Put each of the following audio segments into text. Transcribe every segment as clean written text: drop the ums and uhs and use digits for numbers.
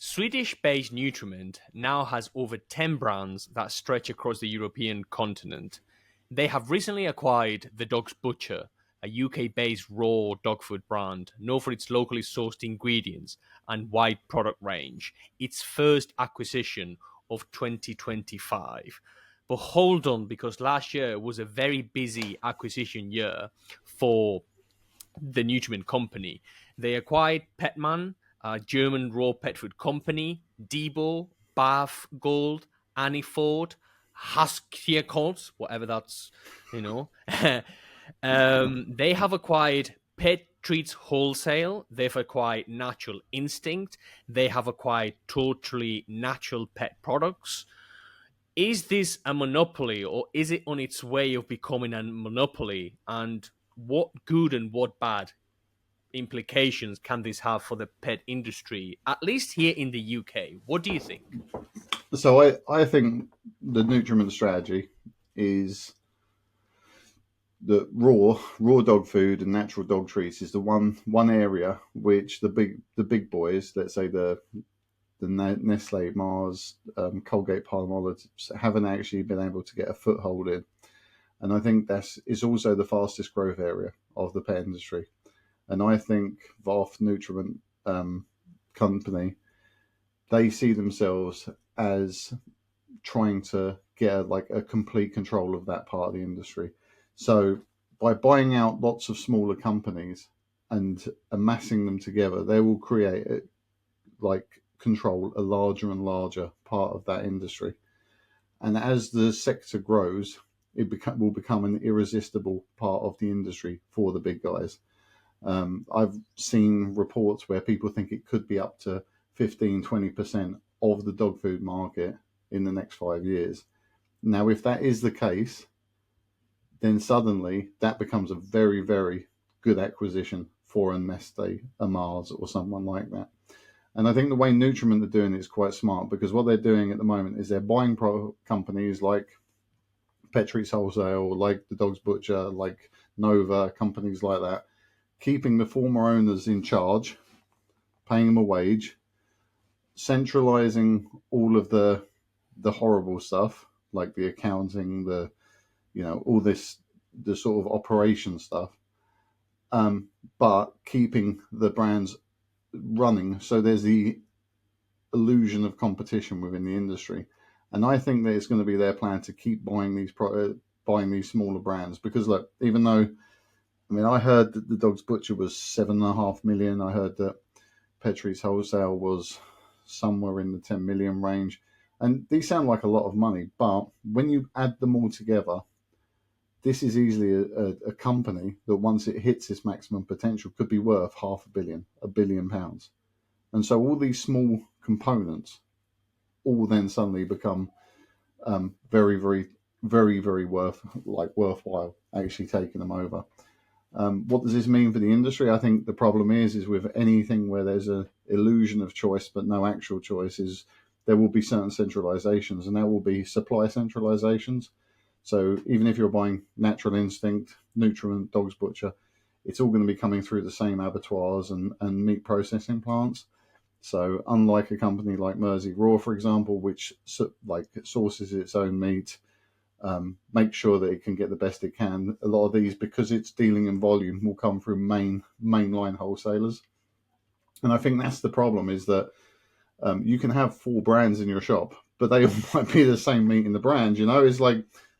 Swedish-based Nutriment now has over 10 brands that stretch across the European continent. They have recently acquired The Dog's Butcher, a UK-based raw dog food brand known for its locally sourced ingredients and wide product range, its first acquisition of 2025. But hold on, because last year was a very busy acquisition year for the Nutriment Company. They acquired Petman, a German raw pet food company, DIBO, Barfgold, AniForte, Headquartered, whatever that's, you know. They have acquired Pet Treats Wholesale. They've acquired Natural Instinct. They have acquired totally natural pet products. Is this a monopoly, or is it on its way of becoming a monopoly? And what good and what bad implications can this have for the pet industry, at least here in the UK? What do you think? So I think the nutriment strategy is that raw dog food and natural dog treats is the one area which the big boys, let's say the Nestle, Mars, Colgate, Palmolive, haven't actually been able to get a foothold in, and I think that's is also the fastest growth area of the pet industry. And I think VARF Nutriment Company, they see themselves as trying to get like a complete control of that part of the industry. So by buying out lots of smaller companies and amassing them together, they will create like control a larger and larger part of that industry. And as the sector grows, it will become an irresistible part of the industry for the big guys. I've seen reports where people think it could be up to 15-20% of the dog food market in the next 5 years. Now, if that is the case, then suddenly that becomes a very, very good acquisition for a Nestle, a Mars, or someone like that. And I think the way Nutriment are doing it is quite smart, because what they're doing at the moment is they're buying companies like Pet Treats Wholesale, like The Dog's Butcher, like Nova, companies like that, keeping the former owners in charge, paying them a wage, centralizing all of the horrible stuff like the accounting, all this the sort of operation stuff, but keeping the brands running. So there's the illusion of competition within the industry, and I think that it's going to be their plan to keep buying these smaller brands. Because look, even though I heard that the Dog's Butcher was 7.5 million. I heard that Pet Treats Wholesale was somewhere in the 10 million range. And these sound like a lot of money, but when you add them all together, this is easily a company that once it hits its maximum potential could be worth £500 million, £1 billion. And so all these small components all then suddenly become very, very, very, very worthwhile actually taking them over. What does this mean for the industry? I think the problem is with anything where there's an illusion of choice but no actual choice, is there will be certain centralizations, and there will be supply centralizations. So even if you're buying Natural Instinct, Nutriment, Dog's Butcher, it's all going to be coming through the same abattoirs and meat processing plants. So unlike a company like Mersey Raw, for example, which sources its own meat, make sure that it can get the best it can, a lot of these, because it's dealing in volume, will come through mainline wholesalers. And I think that's the problem, is that you can have 4 brands in your shop, but they all might be the same meat in the brand.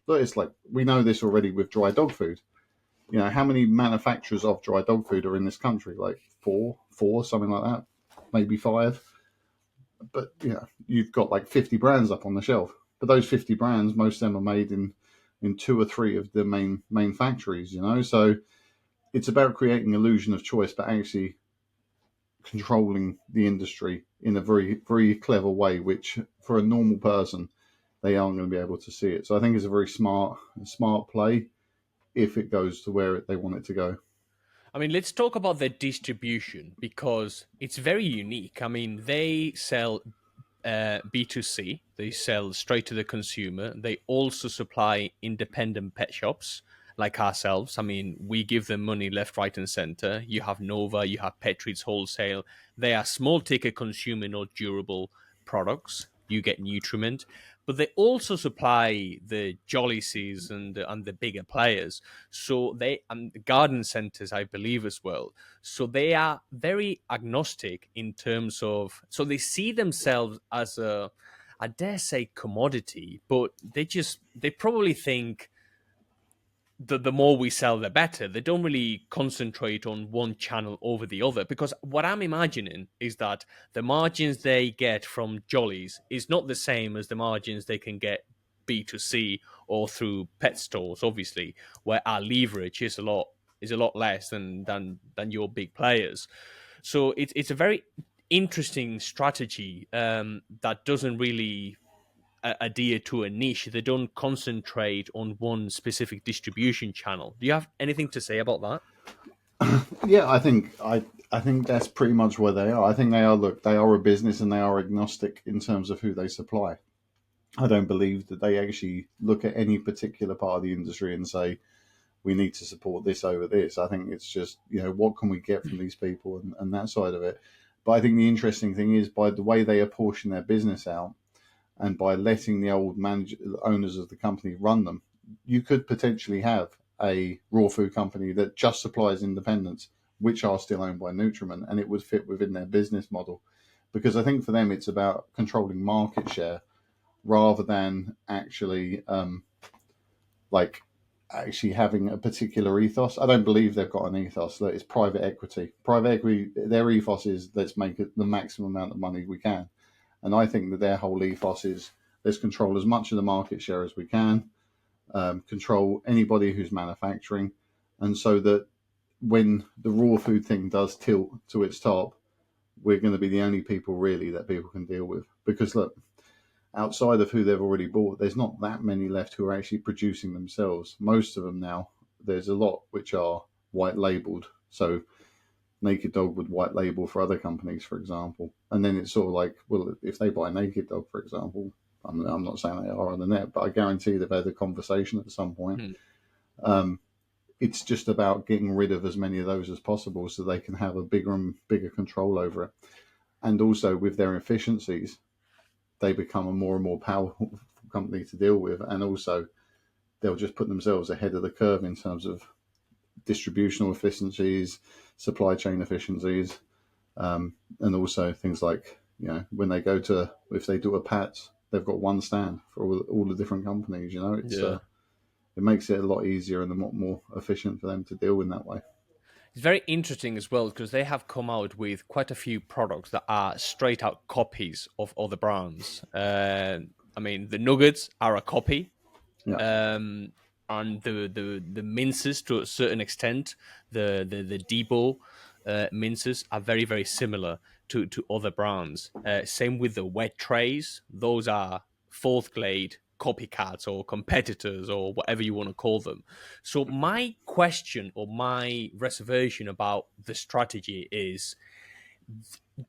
It's like we know this already with dry dog food. How many manufacturers of dry dog food are in this country? Like four, something like that, maybe 5. But you've got like 50 brands up on the shelf. But those 50 brands, most of them are made in 2 or 3 of the main factories. So it's about creating illusion of choice, but actually controlling the industry in a very, very clever way, which for a normal person, they aren't going to be able to see it. So I think it's a very smart play if it goes to where they want it to go. Let's talk about the distribution, because it's very unique. They sell B2C, they sell straight to the consumer. They also supply independent pet shops, like ourselves. I mean, we give them money left, right, and center. You have Nova, you have Petrid's Wholesale. They are small ticket consumer, not durable products. You get Nutriment, but they also supply the Jollies and the bigger players. So they and the garden centers, I believe, as well. So they are very agnostic in terms of. So they see themselves as a, I dare say, commodity, but they probably think the more we sell, the better. They don't really concentrate on one channel over the other, because what I'm imagining is that the margins they get from Jollies is not the same as the margins they can get B2C or through pet stores, obviously, where our leverage is a lot less than your big players. So it's a very interesting strategy that doesn't really adhere to a niche. They don't concentrate on one specific distribution channel. Do you have anything to say about that? Yeah, I think that's pretty much where they are. I think they are they are a business and they are agnostic in terms of who they supply. I don't believe that they actually look at any particular part of the industry and say we need to support this over this. I think it's just, what can we get from these people, and that side of it. But I think the interesting thing is, by the way they apportion their business out, and by letting the old owners of the company run them, you could potentially have a raw food company that just supplies independents, which are still owned by Nutriment, and it would fit within their business model. Because I think for them, it's about controlling market share rather than like actually having a particular ethos. I don't believe they've got an ethos. That it's private equity. Private equity, their ethos is let's make it the maximum amount of money we can. And I think that their whole ethos is let's control as much of the market share as we can, control anybody who's manufacturing, and so that when the raw food thing does tilt to its top, we're going to be the only people really that people can deal with. Because look, outside of who they've already bought, there's not that many left who are actually producing themselves. Most of them now, there's a lot which are white labeled. So Naked Dog would white label for other companies, for example. And then it's sort of like, well, if they buy Naked Dog, for example, I'm not saying they are on the net, but I guarantee they've had a conversation at some point. Um, it's just about getting rid of as many of those as possible so they can have a bigger and bigger control over it. And also with their efficiencies, they become a more and more powerful company to deal with. And also they'll just put themselves ahead of the curve in terms of distributional efficiencies, supply chain efficiencies, and also things like, when they go to, if they do a PAT, they've got one stand for all the different companies. It makes it a lot easier and a lot more efficient for them to deal in that way. It's very interesting as well because they have come out with quite a few products that are straight out copies of other brands. I mean, the nuggets are a copy, Yeah. um, and the minces to a certain extent, the DIBO minces are very very similar to other brands. Same with the wet trays; those are fourth grade copycats or competitors or whatever you want to call them. So my question or my reservation about the strategy is,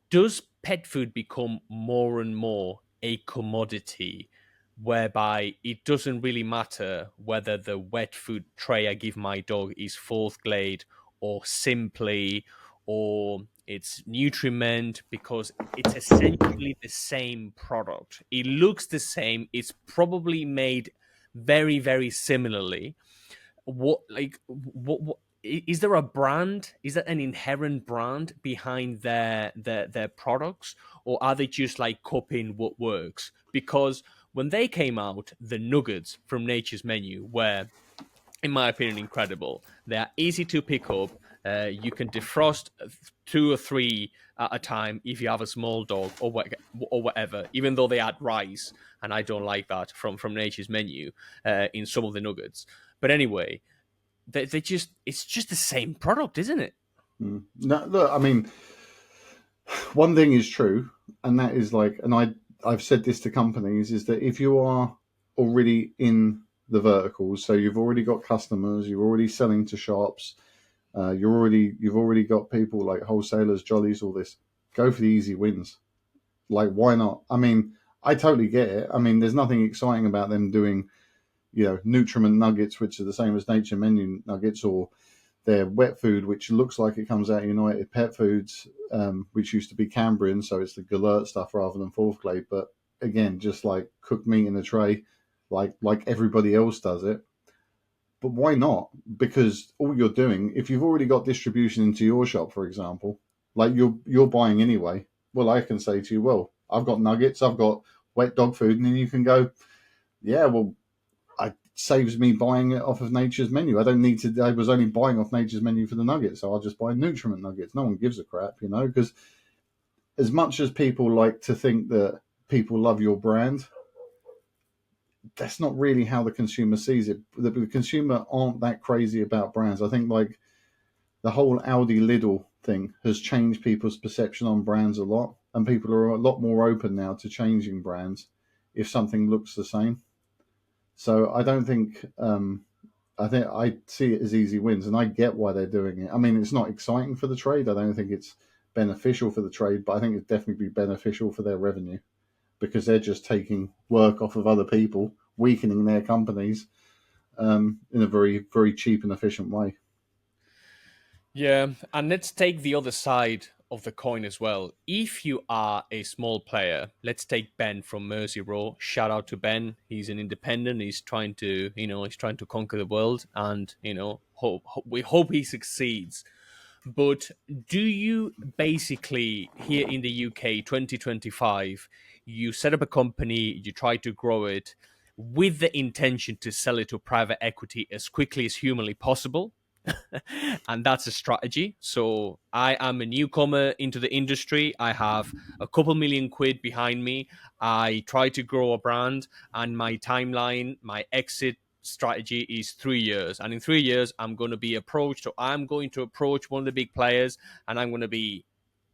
does pet food become more and more a commodity whereby it doesn't really matter whether the wet food tray I give my dog is fourth grade or simply or it's nutriment, because it's essentially the same product. It looks the same. It's probably made very, very similarly. What is there a brand? Is there an inherent brand behind their products, or are they just like copying what works? Because when they came out, the nuggets from Nature's Menu were, in my opinion, incredible. They are easy to pick up. You can defrost two or three at a time if you have a small dog or whatever. Even though they add rice, and I don't like that from Nature's Menu in some of the nuggets. But anyway, they just it's just the same product, isn't it? No, look, I mean, one thing is true, and that is like, and I've said this to companies, is that if you are already in the verticals, so you've already got customers, you're already selling to shops, you've already got people like wholesalers, jollies, all this. Go for the easy wins. Like, why not? I mean, I totally get it. I mean, there's nothing exciting about them doing, Nutriment nuggets, which are the same as Nature Menu nuggets, or their wet food, which looks like it comes out of United Pet Foods, which used to be Cambrian, so it's the Galert stuff rather than fourth grade. But again, just like cooked meat in a tray, like everybody else does it. But why not? Because all you're doing, if you've already got distribution into your shop, for example, like you're buying anyway. Well, I can say to you, well, I've got nuggets, I've got wet dog food, and then you can go, yeah, well, it saves me buying it off of Nature's Menu. I don't need to. I was only buying off Nature's Menu for the nuggets, so I'll just buy Nutriment nuggets. No one gives a crap, because as much as people like to think that people love your brand, that's not really how the consumer sees it. The consumer aren't that crazy about brands. I think like the whole Audi Lidl thing has changed people's perception on brands a lot, and people are a lot more open now to changing brands if something looks the same. So I don't think I think I see it as easy wins, and I get why they're doing it. I mean, it's not exciting for the trade. I don't think it's beneficial for the trade, but I think it'd definitely be beneficial for their revenue because they're just taking work off of other people, weakening their companies in a very, very cheap and efficient way. Yeah, and let's take the other side of the coin as well. If you are a small player, let's take Ben from Mersey Row. Shout out to Ben. He's an independent. He's trying to, he's trying to conquer the world, and we hope he succeeds. But do you basically here in the UK, 2025, you set up a company, you try to grow it with the intention to sell it to private equity as quickly as humanly possible? And that's a strategy. So I am a newcomer into the industry. I have a couple million quid behind me. I try to grow a brand, and my timeline, my exit strategy is 3 years. And in 3 years, I'm going to be approached, or I'm going to approach one of the big players, and I'm going to be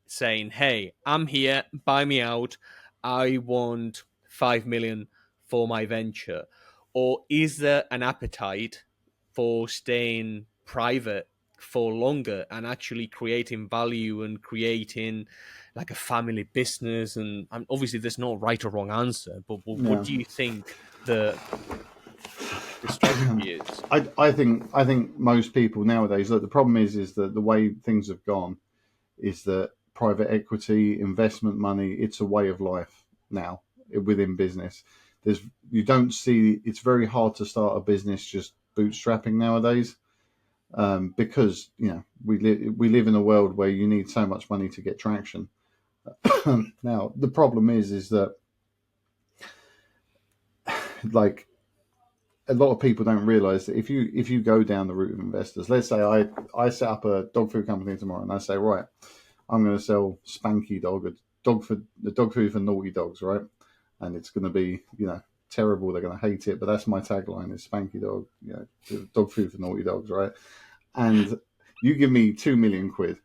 saying, hey, I'm here, buy me out. I want 5 million for my venture. Or is there an appetite for staying private for longer and actually creating value and creating like a family business? And obviously there's no right or wrong answer, but what Yeah. do you think the strategy is? I think most people nowadays, look, the problem is that the way things have gone is that private equity, investment money, it's a way of life now within business. There's you don't see it's very hard to start a business just bootstrapping nowadays, because we live in a world where you need so much money to get traction. Now the problem is that like a lot of people don't realize that if you go down the route of investors, let's say I set up a dog food company tomorrow and I say, right, I'm going to sell Spanky Dog, the dog food for naughty dogs, right? And it's going to be terrible. They're going to hate it, but that's my tagline: is Spanky Dog, dog food for naughty dogs, right? And you give me 2 million quid,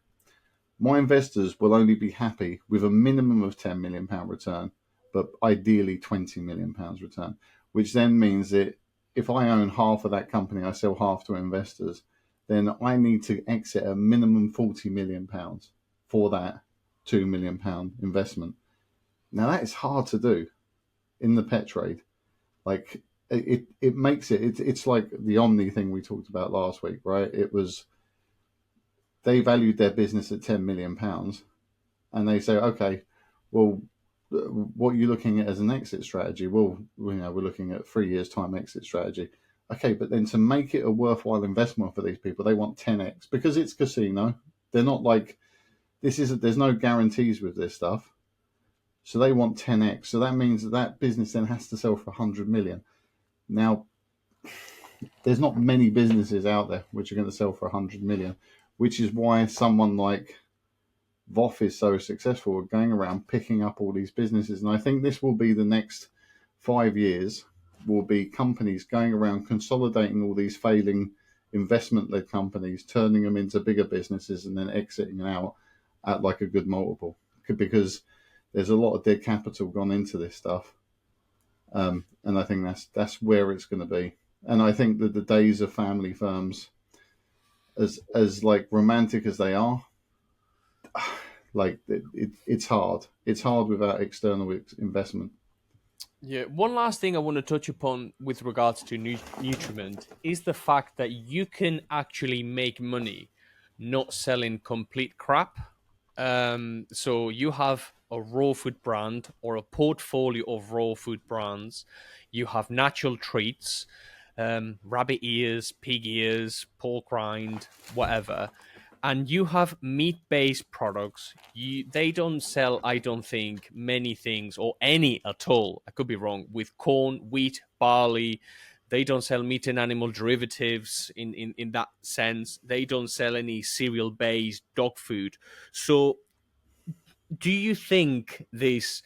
my investors will only be happy with a minimum of £10 million return, but ideally £20 million return, which then means that if I own half of that company, I sell half to investors, then I need to exit a minimum £40 million for that £2 million investment. Now that is hard to do in the pet trade. Like it makes it's like the Omni thing we talked about last week, right? It was they valued their business at £10 million, and they say, okay, well, what are you looking at as an exit strategy? Well, we're looking at 3 years time exit strategy. Okay, but then to make it a worthwhile investment for these people, they want 10x because it's casino. They're not like this is. There's no guarantees with this stuff, so they want 10x. So that means that business then has to sell for 100 million. Now, there's not many businesses out there which are going to sell for 100 million, which is why someone like Voff is so successful at going around picking up all these businesses. And I think this will be the next 5 years, will be companies going around consolidating all these failing investment-led companies, turning them into bigger businesses and then exiting out at like a good multiple, because there's a lot of dead capital gone into this stuff. And I think that's where it's going to be. And I think that the days of family firms, as like romantic as they are, like it's hard. It's hard without external investment. Yeah, one last thing I want to touch upon with regards to Nutriment is the fact that you can actually make money not selling complete crap. So you have a raw food brand or a portfolio of raw food brands. You have natural treats, rabbit ears, pig ears, pork rind, whatever, and you have meat-based products. They don't sell, I don't think, many things or any at all. I could be wrong. With corn, wheat, barley, they don't sell meat and animal derivatives in that sense. They don't sell any cereal-based dog food. So, do you think this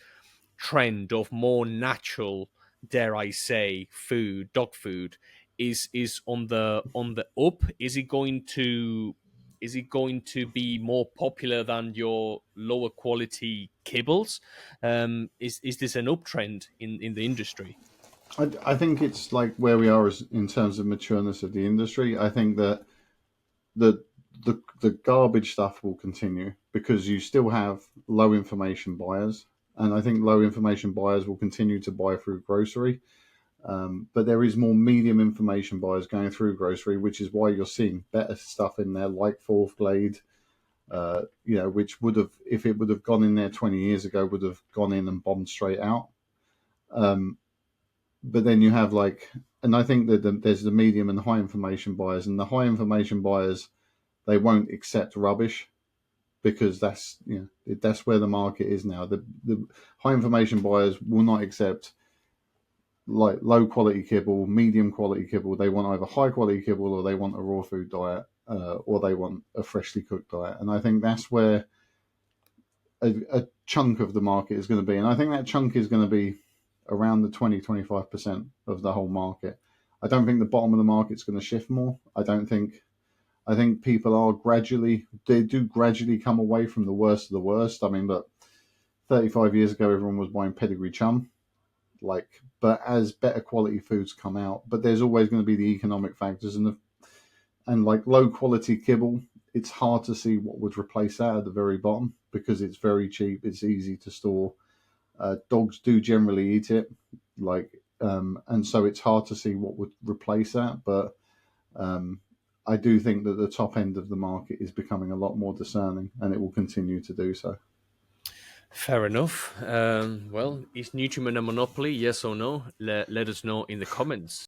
trend of more natural, dare I say, food, dog food, is on the up? Is it going to be more popular than your lower quality kibbles? Is this an uptrend in the industry? I think it's like where we are as, in terms of matureness of the industry. I think that the the garbage stuff will continue because you still have low information buyers, and I think low information buyers will continue to buy through grocery. But there is more medium information buyers going through grocery, which is why you're seeing better stuff in there, like Fourth Glade, which would have, if it would have gone in there 20 years ago, would have gone in and bombed straight out. Um, but then you have like, and I think that there's the medium and high information buyers, and the high information buyers, they won't accept rubbish because that's where the market is now. The high information buyers will not accept like low quality kibble, medium quality kibble. They want either high quality kibble or they want a raw food diet, or they want a freshly cooked diet. And I think that's where a chunk of the market is going to be. And I think that chunk is going to be around the 20-25% of the whole market. I don't think the bottom of the market's going to shift more. I think people are they do gradually come away from the worst of the worst. I mean, but 35 years ago, everyone was buying pedigree chum. But as better quality foods come out, but there's always going to be the economic factors and like low quality kibble. It's hard to see what would replace that at the very bottom because it's very cheap. It's easy to store. Dogs do generally eat it, and so it's hard to see what would replace that. But um, I do think that the top end of the market is becoming a lot more discerning, and it will continue to do so. Fair enough. Well, is Nutriment a monopoly? Yes or no? Let us know in the comments.